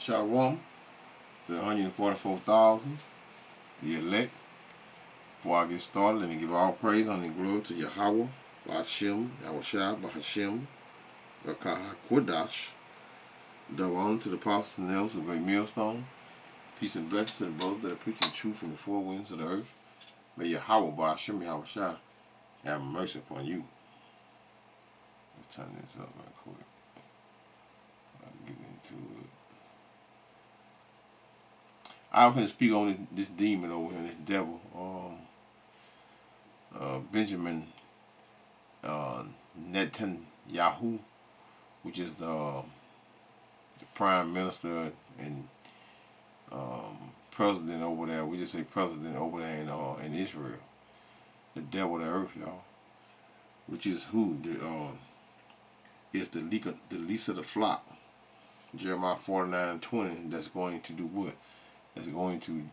Shalom to 144,000, the elect. Before I get started, let me give all praise, honor, and glory to Yahweh, Ba'ashem, Yahushua, Ba'ashem, Kodash. Double honor to the apostles and elders of the great millstone. Peace and blessings to the brothers that are preaching the truth from the four winds of the earth. May Yahweh, Ba'ashem, Yahushua, have mercy upon you. Let's turn this up real quick. I'll get into it. I'm going to speak on this demon over here, this devil, Benjamin Netanyahu, which is the prime minister and president over there. We just say president over there in Israel. The devil of the earth, y'all. Which is who? Is the least of the flock. Jeremiah 49:20. That's going to do what? That's going to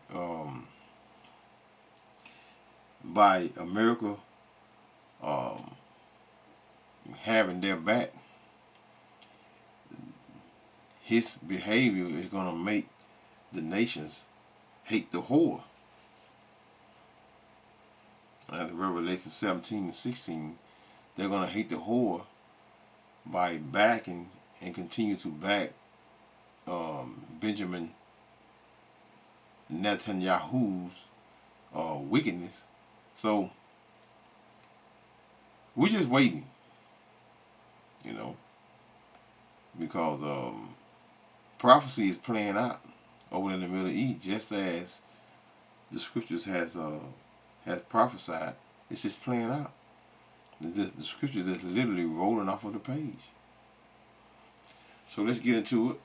by America having their back. His behavior is going to make the nations hate the whore. As Revelation 17:16, they're going to hate the whore by backing and continue to back Benjamin Netanyahu's wickedness. So we're just waiting, because prophecy is playing out over in the Middle East, just as the scriptures has prophesied. It's just playing out. The scriptures is literally rolling off of the page. So let's get into it.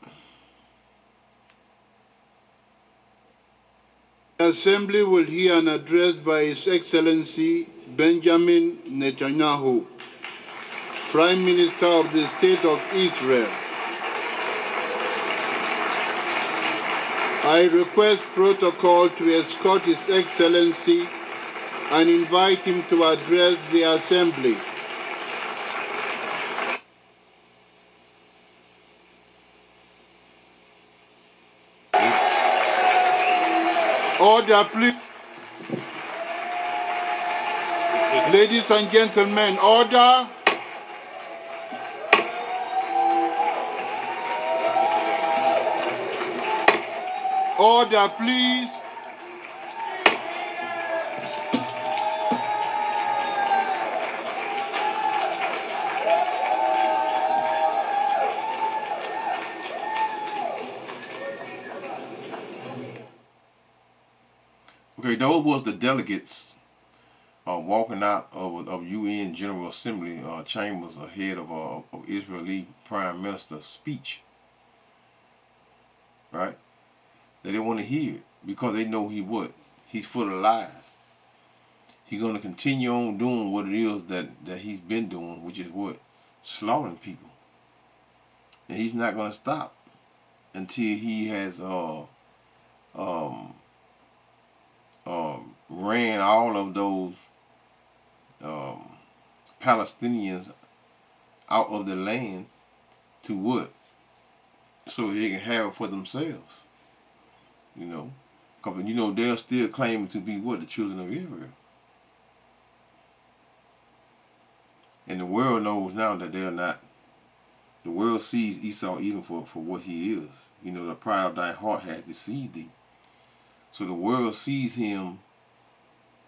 The Assembly will hear an address by His Excellency Benjamin Netanyahu, Prime Minister of the State of Israel. I request protocol to escort His Excellency and invite him to address the Assembly. Order, please. Ladies and gentlemen, order. Order, please. Okay, those was the delegates walking out of UN General Assembly chambers ahead of Israeli Prime Minister's speech. Right? They didn't want to hear it because they know he's full of lies. He's going to continue on doing what it is that he's been doing, which is what? Slaughtering people. And he's not going to stop until he has ran all of those Palestinians out of the land to what? So they can have it for themselves. Because they're still claiming to be what? The children of Israel. And the world knows now that they're not. The world sees Esau even for what he is. The pride of thy heart has deceived thee. So the world sees him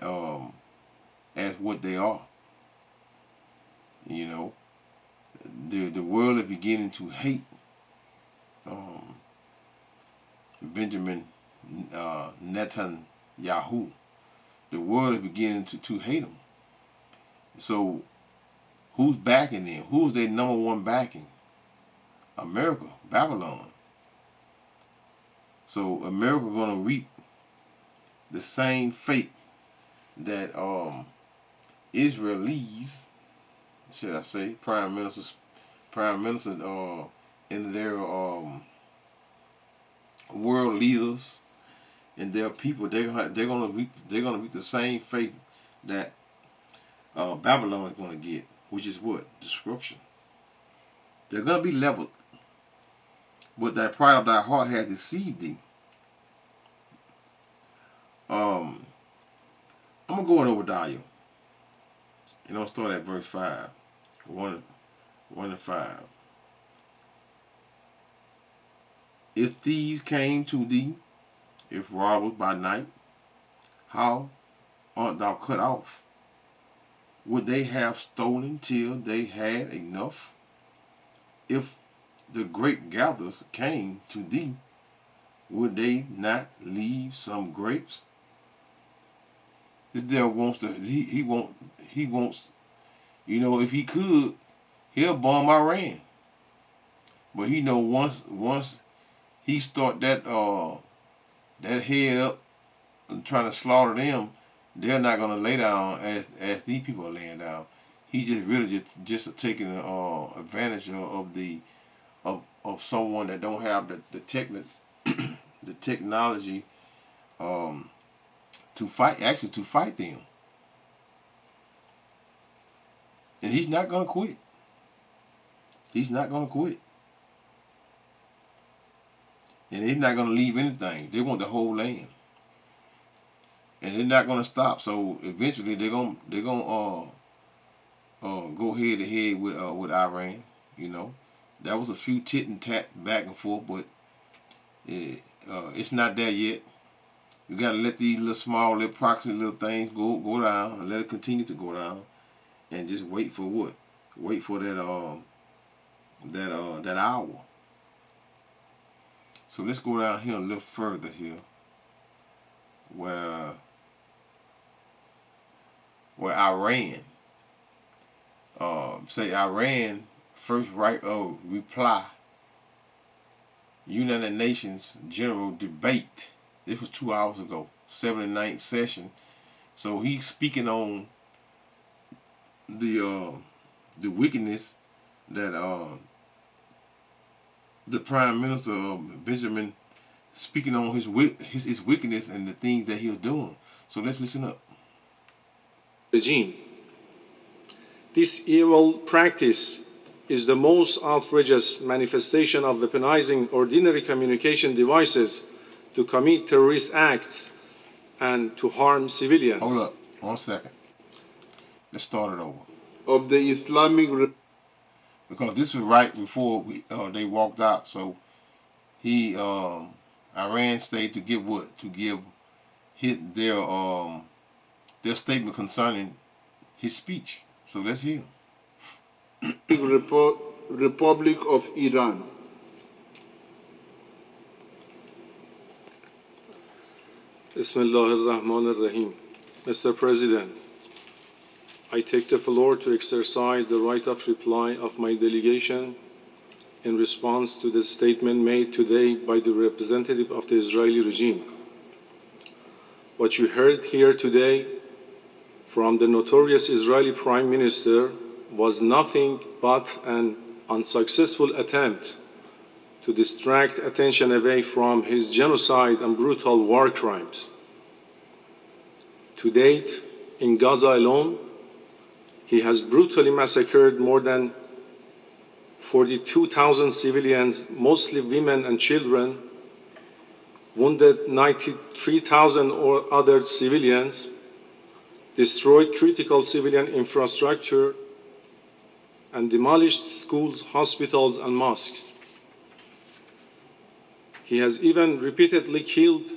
as what they are. The world is beginning to hate Benjamin Netanyahu. The world is beginning to hate him. So who's backing them? Who's their number one backing? America, Babylon. So America going to reap the same fate that Israelis, should I say, prime ministers, and their world leaders and their people, they're gonna reap the same fate that Babylon is going to get, which is what? Destruction. They're going to be leveled. but thy pride of thy heart hath deceived thee. I'm gonna go in Obadiah, and I'll start at verse 5, 1 and 5. If thieves came to thee, if robbers by night, how art thou cut off? Would they have stolen till they had enough? If the great gatherers came to thee, would they not leave some grapes? This devil wants to. He wants. You know, if he could, he'll bomb Iran. But he know once he start that head up and trying to slaughter them, they're not gonna lay down as these people are laying down. He just really just taking advantage of someone that don't have the technology to fight them. And he's not gonna quit. He's not gonna quit. And they're not gonna leave anything. They want the whole land. And they're not gonna stop. So eventually they're gonna go head to head with Iran. You know, that was a few tit and tat back and forth, but it's not there yet. You gotta let these little small, little proxy little things go down, and let it continue to go down, and just wait for what? Wait for that hour. So let's go down here a little further here, where Iran, say Iran first reply, United Nations General Debate. This was 2 hours ago, 79th session. So he's speaking on the wickedness that the Prime Minister Benjamin speaking on his wickedness and the things that he was doing. So let's listen up. Regime. This evil practice is the most outrageous manifestation of weaponizing ordinary communication devices to commit terrorist acts and to harm civilians. Hold up, 1 second. Let's start it over. Of the Islamic because this was right before they walked out. So he Iran stayed to give what? To give their statement concerning his speech. So let's hear. Republic of Iran. Bismillah ar-Rahman ar-Rahim. Mr. President, I take the floor to exercise the right of reply of my delegation in response to the statement made today by the representative of the Israeli regime. What you heard here today from the notorious Israeli Prime Minister was nothing but an unsuccessful attempt to distract attention away from his genocide and brutal war crimes. To date, in Gaza alone, he has brutally massacred more than 42,000 civilians, mostly women and children, wounded 93,000 or other civilians, destroyed critical civilian infrastructure, and demolished schools, hospitals, and mosques. He has even repeatedly killed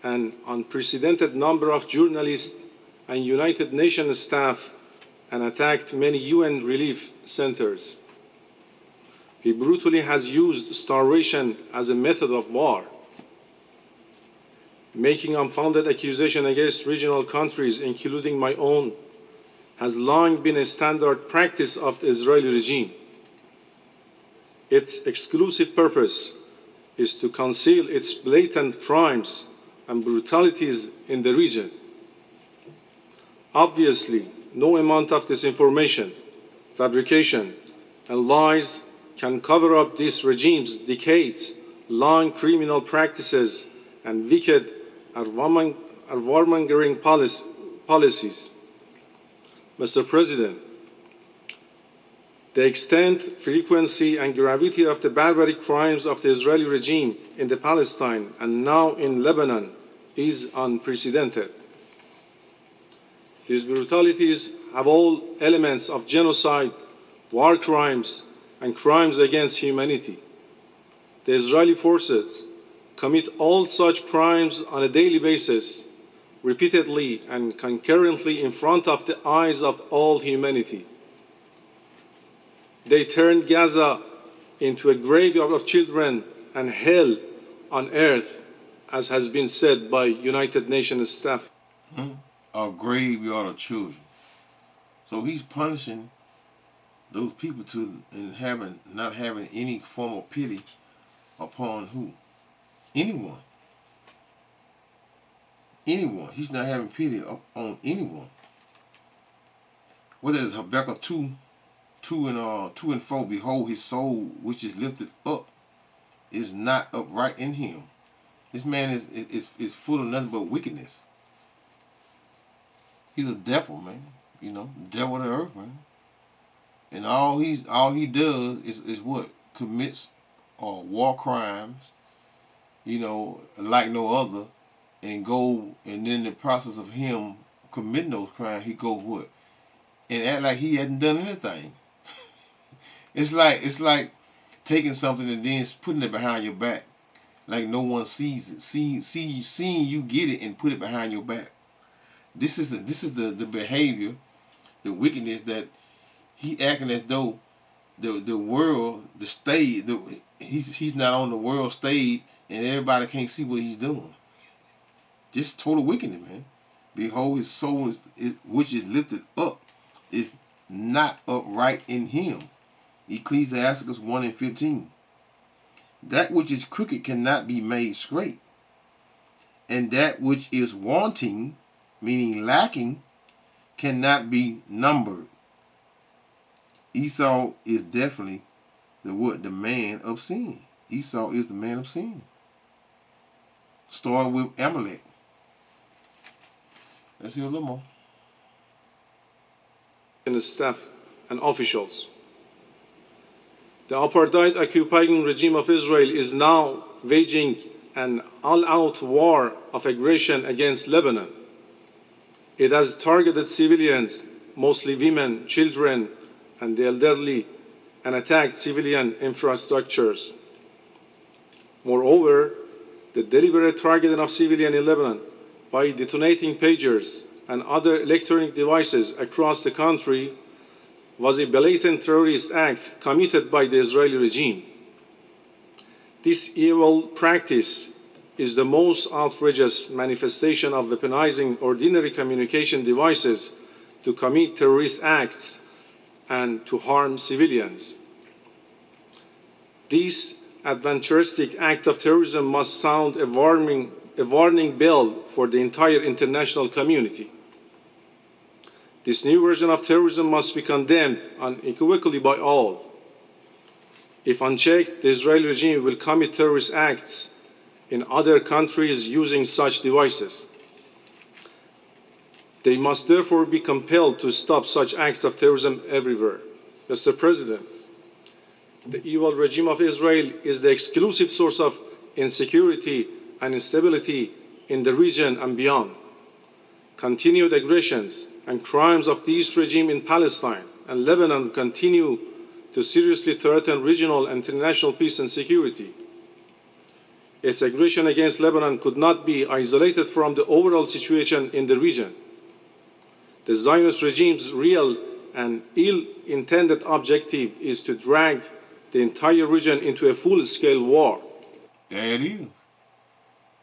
an unprecedented number of journalists and United Nations staff and attacked many UN relief centers. He brutally has used starvation as a method of war, making unfounded accusations against regional countries, including my own, has long been a standard practice of the Israeli regime. Its exclusive purpose is to conceal its blatant crimes and brutalities in the region. Obviously, no amount of disinformation, fabrication, and lies can cover up this regime's decades-long criminal practices and wicked warmongering policies. Mr. President, The extent, frequency, and gravity of the barbaric crimes of the Israeli regime in the Palestine and now in Lebanon is unprecedented. These brutalities have all elements of genocide, war crimes, and crimes against humanity. The Israeli forces commit all such crimes on a daily basis, repeatedly and concurrently in front of the eyes of all humanity. They turned Gaza into a graveyard of children and hell on earth, as has been said by United Nations staff. A graveyard of children. So he's punishing those people not having any form of pity upon who? Anyone. Anyone. He's not having pity on anyone. Whether it's Habakkuk 2 and 4, behold, his soul which is lifted up is not upright in him. This man is full of nothing but wickedness. He's a devil, man. You know, devil of the earth, man. And all he does is what? Commits war crimes, you know, like no other, and then in the process of him committing those crimes, he goes what? And act like he hadn't done anything. It's like taking something and then putting it behind your back, like no one sees it. Seeing you get it and put it behind your back. This is the behavior, the wickedness that he acting as though the world, the stage, he's not on the world stage and everybody can't see what he's doing. Just total wickedness, man. Behold, his soul which is lifted up is not upright in him. Ecclesiasticus 1 and 15. That which is crooked cannot be made straight. And that which is wanting, meaning lacking, cannot be numbered. Esau is definitely the man of sin. Esau is the man of sin. Starting with Amalek. Let's hear a little more. And staff and officials. The apartheid occupying regime of Israel is now waging an all-out war of aggression against Lebanon. It has targeted civilians, mostly women, children, and the elderly, and attacked civilian infrastructures. Moreover, the deliberate targeting of civilians in Lebanon by detonating pagers and other electronic devices across the country was a blatant terrorist act committed by the Israeli regime. This evil practice is the most outrageous manifestation of weaponizing ordinary communication devices to commit terrorist acts and to harm civilians. This adventuristic act of terrorism must sound a warning bell for the entire international community. This new version of terrorism must be condemned unequivocally by all. If unchecked, the Israeli regime will commit terrorist acts in other countries using such devices. They must therefore be compelled to stop such acts of terrorism everywhere. Mr. President, the evil regime of Israel is the exclusive source of insecurity and instability in the region and beyond. Continued aggressions and crimes of this regime in Palestine and Lebanon continue to seriously threaten regional and international peace and security. Its aggression against Lebanon could not be isolated from the overall situation in the region. The Zionist regime's real and ill-intended objective is to drag the entire region into a full-scale war. There it is.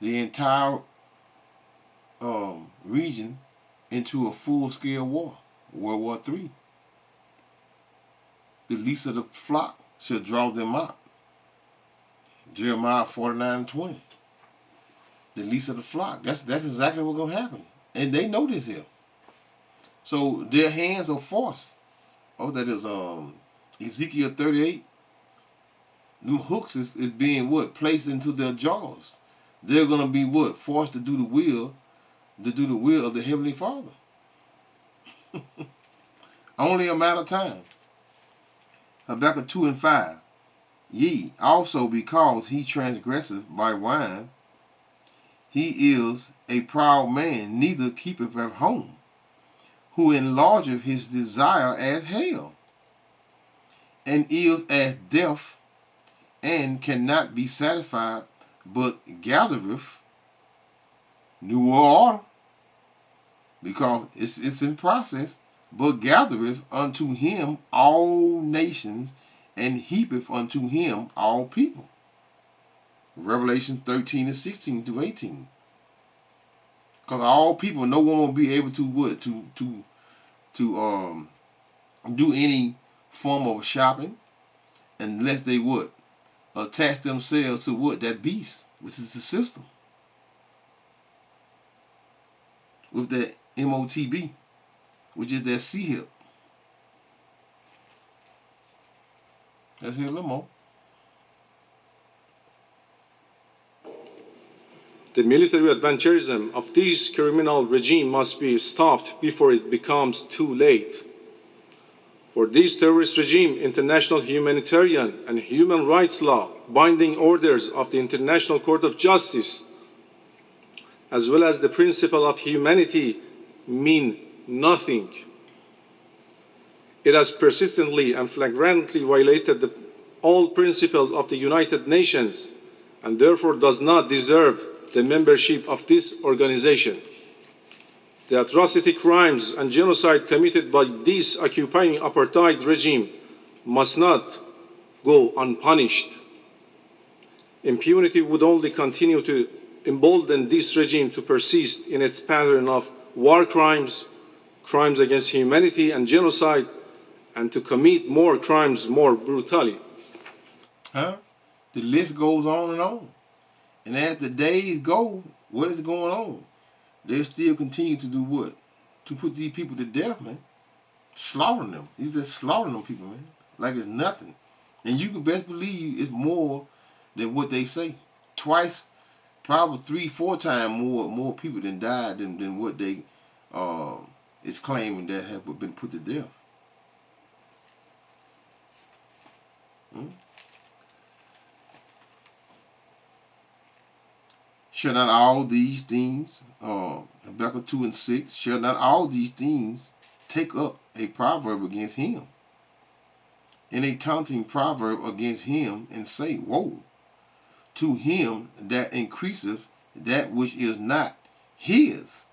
The entire region into a full-scale war, World War III. The least of the flock shall draw them out. Jeremiah 49 and 20. The least of the flock. That's exactly what's going to happen. And they know this here. So their hands are forced. Oh, that is Ezekiel 38. Them hooks is being what? Placed into their jaws. They're going to be what? Forced to do the will of the Heavenly Father. Only a matter of time. Habakkuk 2 and 5. Ye also, because he transgresseth by wine, he is a proud man, neither keepeth at home, who enlargeth his desire as hell, and is as death, and cannot be satisfied, but gathereth new order, because it's in process, but gathereth unto him all nations, and heapeth unto him all people. Revelation 13 and 16 to 18. Because all people, no one will be able to what? To do any form of shopping unless they would attach themselves to what? That beast, which is the system. With that MOTB, which is that C-hip. Let's hear a little more. The military adventurism of this criminal regime must be stopped before it becomes too late. For this terrorist regime, international humanitarian and human rights law, binding orders of the International Court of Justice, as well as the principle of humanity mean nothing. It has persistently and flagrantly violated all principles of the United Nations and therefore does not deserve the membership of this organization. The atrocity, crimes, and genocide committed by this occupying apartheid regime must not go unpunished. Impunity would only continue to embolden this regime to persist in its pattern of war crimes, crimes against humanity, and genocide, and to commit more crimes more brutally. The list goes on and on. And as the days go, what is going on? They still continue to do what? To put these people to death, man. Slaughtering them. He's just slaughtering them people, man. Like it's nothing. And you can best believe it's more than what they say. Twice, probably 3-4 times more people than died than what they is claiming that have been put to death. Shall not all these things, Habakkuk 2 and 6, shall not all these things take up a proverb against him, and a taunting proverb against him, and say, woe to him that increaseth that which is not his?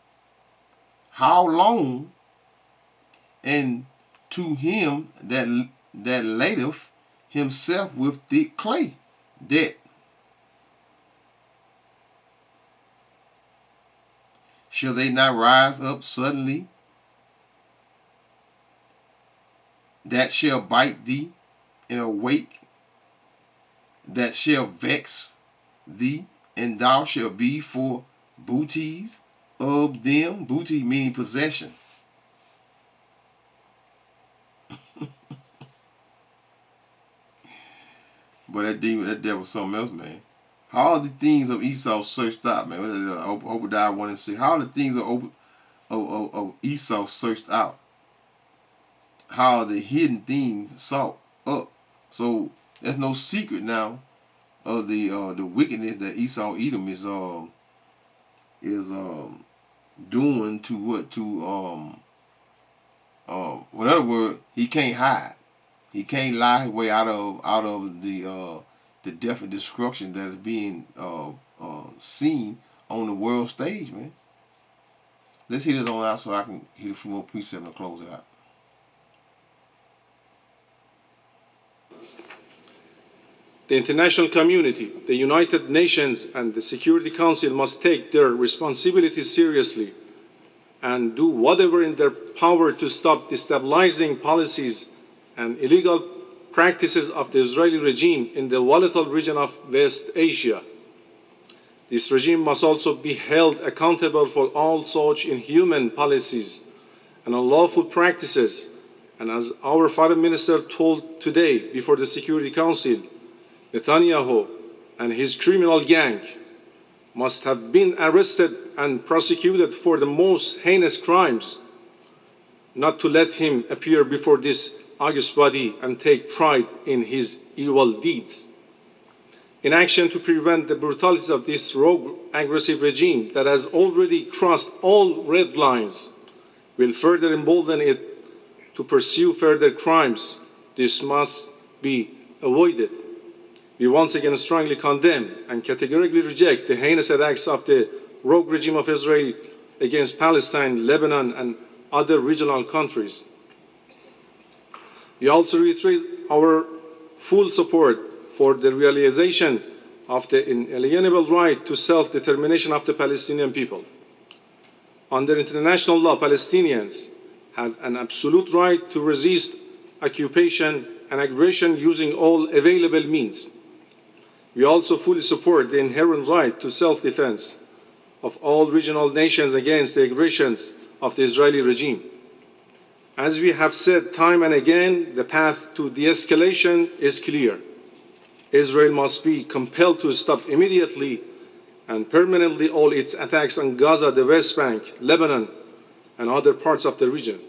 How long? And to him that ladeth himself with thick clay, that shall they not rise up suddenly, that shall bite thee, and awake, that shall vex thee, and thou shalt be for booties of them? Booty meaning possession. But that devil was something else, man. How are the things of Esau searched out, man? Obadiah 1 and 6. How are the things of Esau searched out? How are the hidden things sought up? So there's no secret now of the wickedness that Esau Edom is doing to what? To in other words, he can't hide. He can't lie his way out of the death and destruction that is being seen on the world stage, man. Let's hit this on out so I can hit a few more precepts and close it out. The international community, the United Nations, and the Security Council must take their responsibilities seriously and do whatever in their power to stop destabilizing policies and illegal practices of the Israeli regime in the volatile region of West Asia. This regime must also be held accountable for all such inhuman policies and unlawful practices. And as our Foreign Minister told today before the Security Council, Netanyahu and his criminal gang must have been arrested and prosecuted for the most heinous crimes, not to let him appear before this august body and take pride in his evil deeds. In action to prevent the brutalities of this rogue, aggressive regime that has already crossed all red lines, will further embolden it to pursue further crimes. This must be avoided. We once again strongly condemn and categorically reject the heinous attacks of the rogue regime of Israel against Palestine, Lebanon, and other regional countries. We also reiterate our full support for the realization of the inalienable right to self-determination of the Palestinian people. Under international law, Palestinians have an absolute right to resist occupation and aggression using all available means. We also fully support the inherent right to self-defense of all regional nations against the aggressions of the Israeli regime. As we have said time and again, the path to de-escalation is clear. Israel must be compelled to stop immediately and permanently all its attacks on Gaza, the West Bank, Lebanon, and other parts of the region.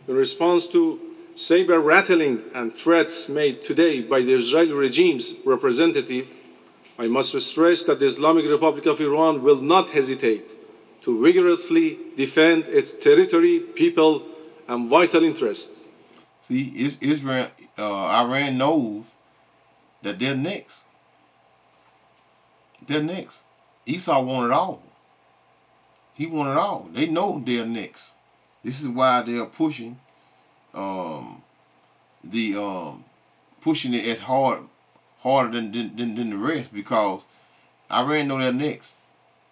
In response to saber-rattling and threats made today by the Israeli regime's representative, I must stress that the Islamic Republic of Iran will not hesitate to vigorously defend its territory, people, and vital interests. See, Israel, Iran knows that they're next. They're next. Esau wanted all. He wanted all. They know they're next. This is why they're pushing pushing it as harder than the rest, because Iran know they're next.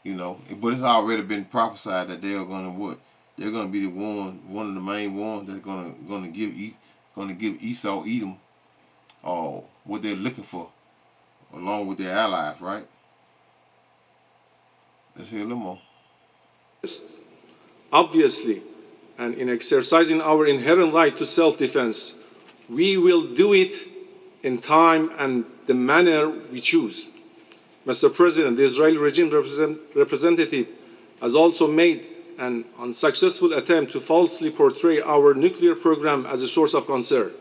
You know, but it's already been prophesied that they're gonna what? They're gonna be the one of the main ones that's gonna give Esau Edom what they're looking for, along with their allies, right? Let's hear a little more. Obviously, and in exercising our inherent right to self-defense, we will do it in time and the manner we choose. Mr. President, the Israeli regime representative has also made an unsuccessful attempt to falsely portray our nuclear program as a source of concern.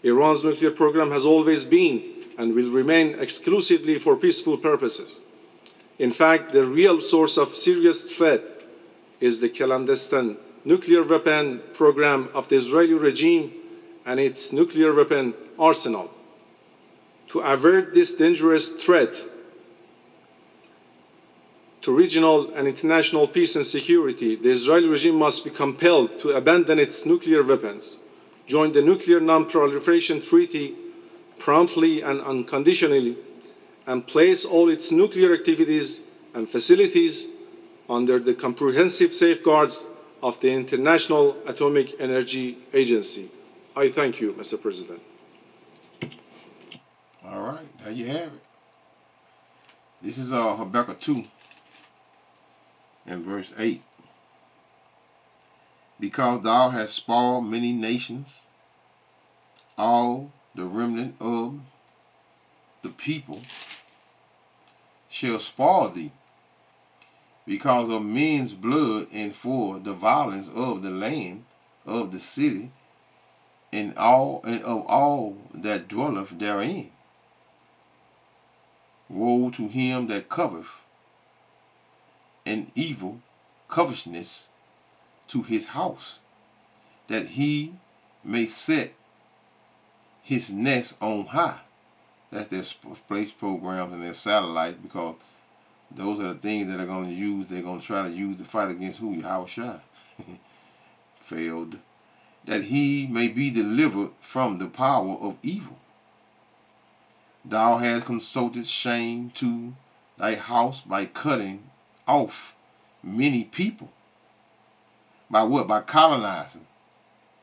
Iran's nuclear program has always been and will remain exclusively for peaceful purposes. In fact, the real source of serious threat is the clandestine nuclear weapon program of the Israeli regime and its nuclear weapon arsenal. To avert this dangerous threat to regional and international peace and security, the Israeli regime must be compelled to abandon its nuclear weapons, join the Nuclear Non-Proliferation Treaty promptly and unconditionally, and place all its nuclear activities and facilities under the comprehensive safeguards of the International Atomic Energy Agency. I thank you, Mr. President. All right, there you have it. This is Habakkuk 2 and verse 8. Because thou hast spoiled many nations, all the remnant of the people shall spoil thee, because of men's blood, and for the violence of the land, of the city, and of all that dwelleth therein. Woe to him that coveteth an evil covetousness to his house, that he may set his nest on high. That's their space programs and their satellites, because those are the things that they're going to use. They're going to try to use to fight against who? Yahushua. Failed. That he may be delivered from the power of evil. Thou hast consulted shame to thy house by cutting off many people. By what? By colonizing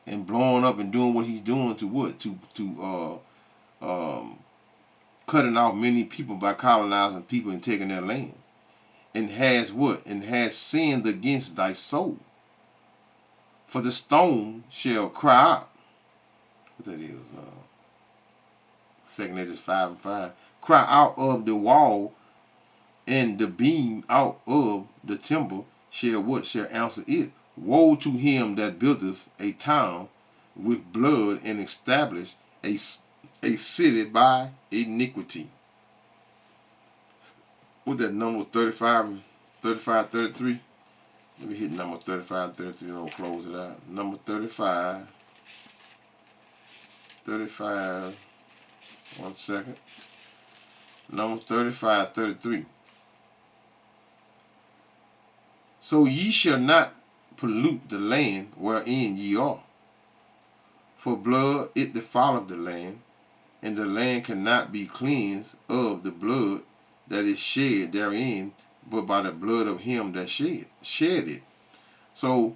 and blowing up and doing what he's doing to what? Cutting off many people by colonizing people and taking their land. And has what? And has sinned against thy soul. For the stone shall cry out. What that is? 2 Ezra 5 and 5. Cry out of the wall, and the beam out of the timber shall what? Shall answer it. Woe to him that buildeth a town with blood and establish a city by iniquity. What that number 35, 33? Let me hit number 35, 33 and I'll close it out. Number 35, 1 second. Number 35, 33. So ye shall not pollute the land wherein ye are. For blood it defileth the land, and the land cannot be cleansed of the blood that is shed therein, but by the blood of him that shed it. So,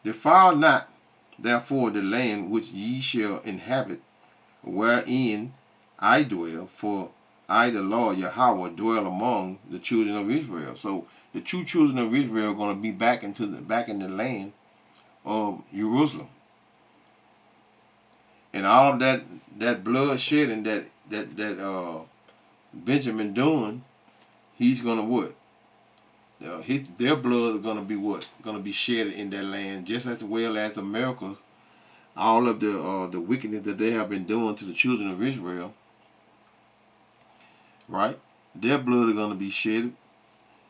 defile not therefore the land which ye shall inhabit, wherein I dwell, for I, the Lord Yahweh, dwell among the children of Israel. So the true children of Israel are going to be back in the land of Jerusalem, and all of that blood shedding that Benjamin doing, he's going to what? Their blood is going to be what? Going to be shed in that land, just as well as America's. All of the wickedness that they have been doing to the children of Israel, right? Their blood is going to be shed,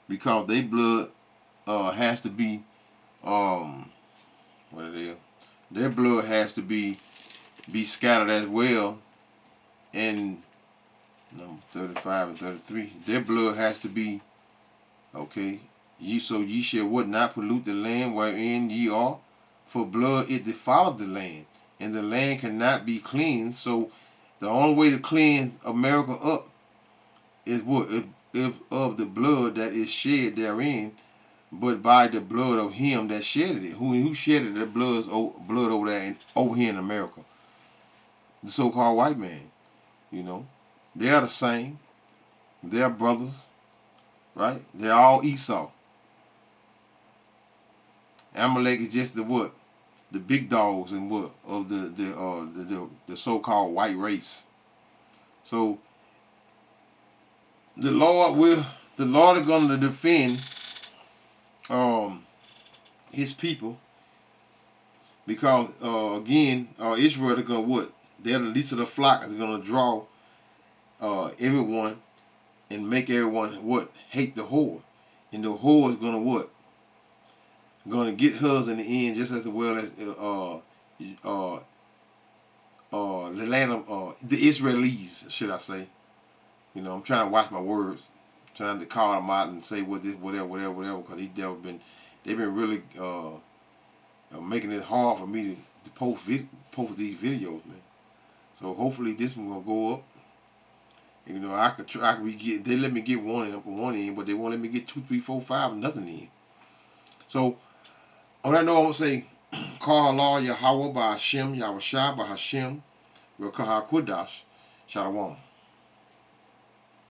because their blood has to be what it is. Their blood has to be scattered as well. And number 35 and 33, their blood has to be okay. So ye shall what? Not pollute the land wherein ye are, for blood it defileth the land, and the land cannot be cleansed. So the only way to cleanse America up is what? If of the blood that is shed therein, but by the blood of him that shedded it. Who shedded the blood over there over here in America? The so-called white man. They are the same. They're brothers, right? They're all Esau. Amalek is just the what? The big dogs and what of the so-called white race. So the Lord is going to defend his people, because again, Israel is going to what? They're the least of the flock. They're going to draw everyone and make everyone what? Hate the whore. And the whore is going to what? Going to get hers in the end, just as well as the land of the Israelis, should I say? I'm trying to watch my words, trying to call them out and say whatever, because they've been really making it hard for me to post these videos, man. So hopefully this one will go up. They let me get one in, but they won't let me get 2, 3, 4, 5, nothing in. So on that note, I'm gonna say, call Allah Yahweh by Hashem, Yahweh Shah by Hashem, Rekah HaKodash, Shalom.